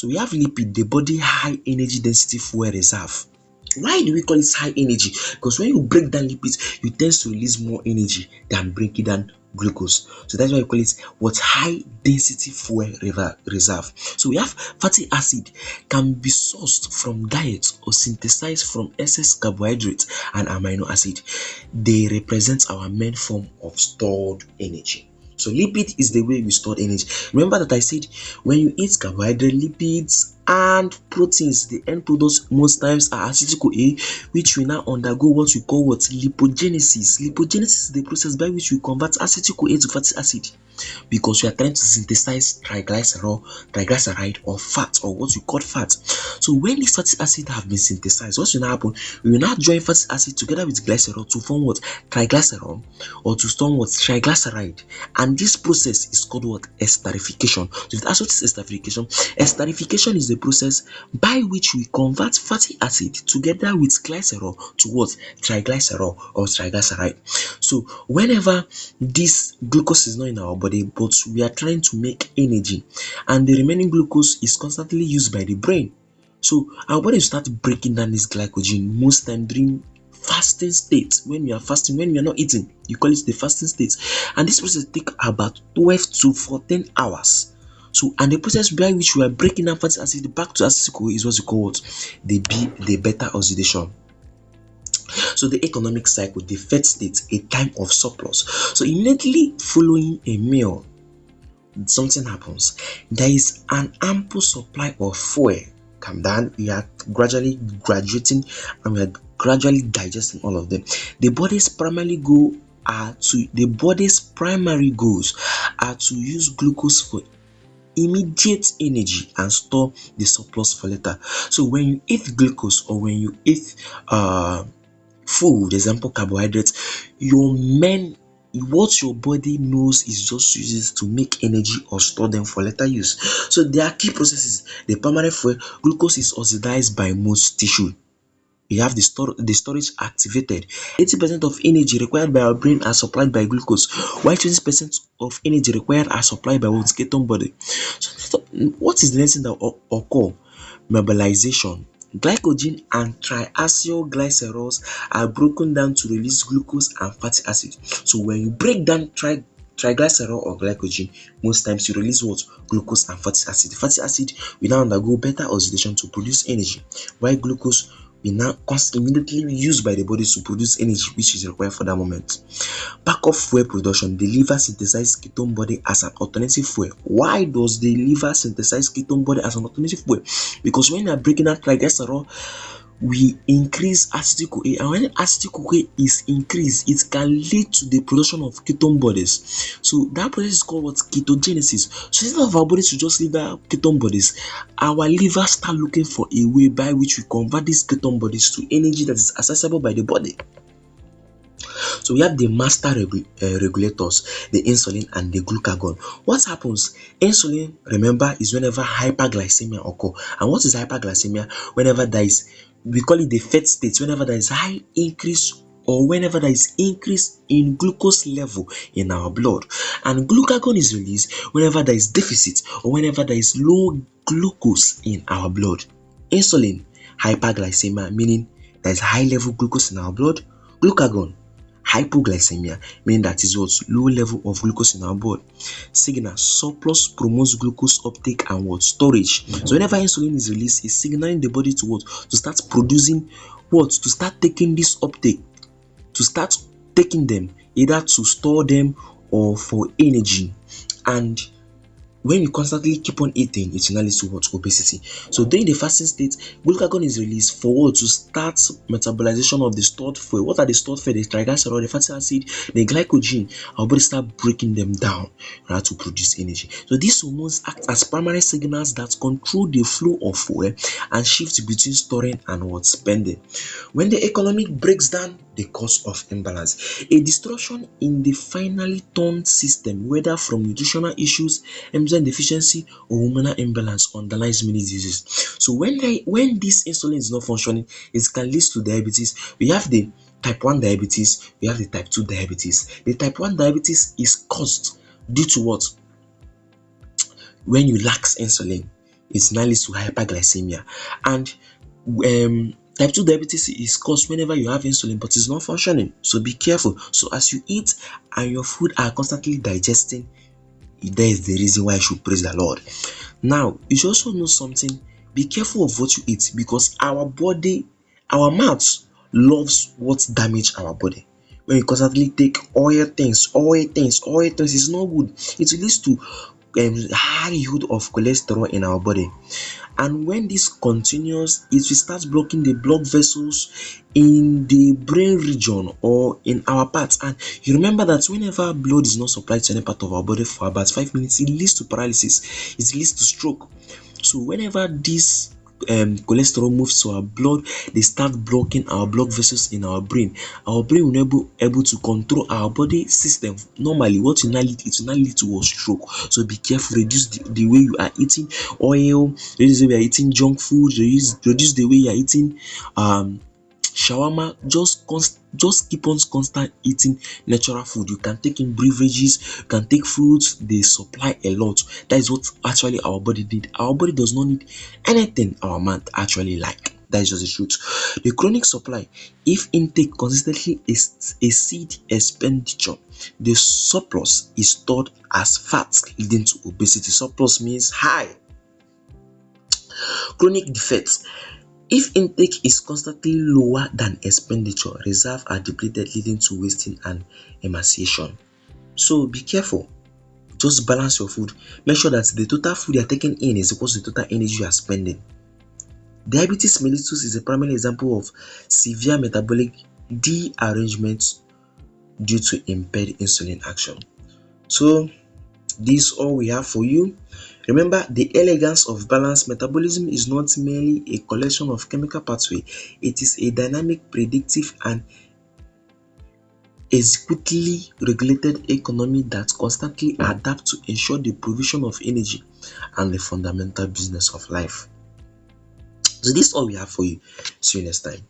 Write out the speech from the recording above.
So we have lipid, the body high energy density fuel reserve. Why do we call it high energy? Because when you break down lipids, you tend to release more energy than breaking down glucose. So that's why we call it what high density fuel reserve. So we have fatty acid can be sourced from diet or synthesized from excess carbohydrate and amino acid. They represent our main form of stored energy. So lipid is the way we store energy. Remember that I said when you eat carbohydrate, lipids and proteins, the end products most times are acetyl-CoA, which will now undergo what we call lipogenesis. Lipogenesis is the process by which we convert acetyl-CoA to fatty acid, because we are trying to synthesize triglyceride or fat, or what we call fat. So when this fatty acid have been synthesized, what will now happen? We will now join fatty acid together with glycerol to form what? Triglycerol, or to form what? Triglyceride. And this process is called what? Esterification. So if that's what is esterification, esterification is the process by which we convert fatty acid together with glycerol to what? Triglycerol or triglyceride. So whenever this glucose is not in our body, but we are trying to make energy, and the remaining glucose is constantly used by the brain, so our body will start breaking down this glycogen most time during fasting state. When we are fasting, when we are not eating, you call it the fasting state, and this process take about 12 to 14 hours. So, and the process by which we are breaking down fatty acid back to acetyl-CoA is what we call the beta oxidation. So the economic cycle, the first state, a time of surplus. So immediately following a meal, something happens. There is an ample supply of fuel. Come down, we are gradually graduating and we are gradually digesting all of them. The body's primary goals are to use glucose for immediate energy and store the surplus for later. So when you eat glucose, or when you eat food, example carbohydrates, what your body knows is just uses to make energy or store them for later use. So there are key processes. The primary fuel, glucose is oxidized by most tissue. You have the storage activated. 80% of energy required by our brain are supplied by glucose, while 20% of energy required are supplied by one's ketone body. So what is the next thing that occur? Metabolization. Glycogen and triacylglycerols are broken down to release glucose and fatty acid. So when you break down triglycerol or glycogen, most times you release what? Glucose and fatty acid. Fatty acid will now undergo beta oxidation to produce energy, while glucose will now immediately used by the body to produce energy which is required for that moment. Backup fuel production. The liver synthesizes ketone body as an alternative fuel. Why does the liver synthesize ketone body as an alternative fuel? Because when you are breaking down triglycerol, we increase acetyl-CoA, and when acetyl-CoA is increased, it can lead to the production of ketone bodies. So that process is called what? Ketogenesis. So instead of our bodies to just leave that ketone bodies, our liver start looking for a way by which we convert these ketone bodies to energy that is accessible by the body. So we have the master regulators, the insulin and the glucagon. What happens? Insulin, remember, is whenever hyperglycemia occur. And what is hyperglycemia? Whenever there is, we call it the fat state, whenever there is high increase, or whenever there is increase in glucose level in our blood. And glucagon is released whenever there is deficit, or whenever there is low glucose in our blood. Insulin, hyperglycemia, meaning there is high level glucose in our blood. Glucagon, hypoglycemia, meaning that is what? Low level of glucose in our blood. Signal, surplus promotes glucose uptake and what? Storage. So whenever insulin is released, it's signaling the body to what? To start producing what? To start taking this uptake, to start taking them, either to store them or for energy. And when you constantly keep on eating, it will lead to what? Obesity. So during the fasting state, glucagon is released for what? To start metabolization of the stored fuel. What are the stored fuel? The triglycerol, the fatty acid, the glycogen. Our body start breaking them down in order to produce energy. So these hormones act as primary signals that control the flow of fuel and shift between storing and what? Spending. When the economic breaks down, the cause of imbalance. A disruption in the finally turned system, whether from nutritional issues, enzyme deficiency, or hormonal imbalance, underlies many diseases. So when this insulin is not functioning, it can lead to diabetes. We have the type 1 diabetes, we have the type 2 diabetes. The type 1 diabetes is caused due to what? When you lack insulin, It now leads to hyperglycemia. And type 2 diabetes is caused whenever you have insulin but it's not functioning. So be careful. So as you eat and your food are constantly digesting, there is the reason why you should praise the Lord. Now, you should also know something. Be careful of what you eat, because our body, our mouth loves what damage our body. When you constantly take oil things, is not good. It leads to high yield of cholesterol in our body. And when this continues, it will start blocking the blood vessels in the brain region or in our parts. And you remember that whenever blood is not supplied to any part of our body for about 5 minutes, it leads to paralysis, it leads to stroke. So whenever this cholesterol moves to our blood, they start blocking our blood vessels in our brain. Our brain will not be able to control our body system normally. What will not lead, it will not lead to a stroke. So be careful. Reduce the way you are eating oil, reduce the way you are eating junk food, reduce the way you are eating shawarma. Just keep on constant eating natural food. You can take in beverages, you can take fruits. They supply a lot. That is what actually our body need. Our body does not need anything our mind actually like. That is just the truth. The chronic supply, if intake consistently exceed expenditure, the surplus is stored as fat, leading to obesity. Surplus means high. Chronic defects, if intake is constantly lower than expenditure, reserves are depleted, leading to wasting and emaciation. So be careful. Just balance your food. Make sure that the total food you are taking in is equal to the total energy you are spending. Diabetes mellitus is a primary example of severe metabolic derangement due to impaired insulin action. So this is all we have for you. Remember, the elegance of balanced metabolism is not merely a collection of chemical pathways. It is a dynamic, predictive, and executively regulated economy that constantly adapts to ensure the provision of energy and the fundamental business of life. So this is all we have for you. See you next time.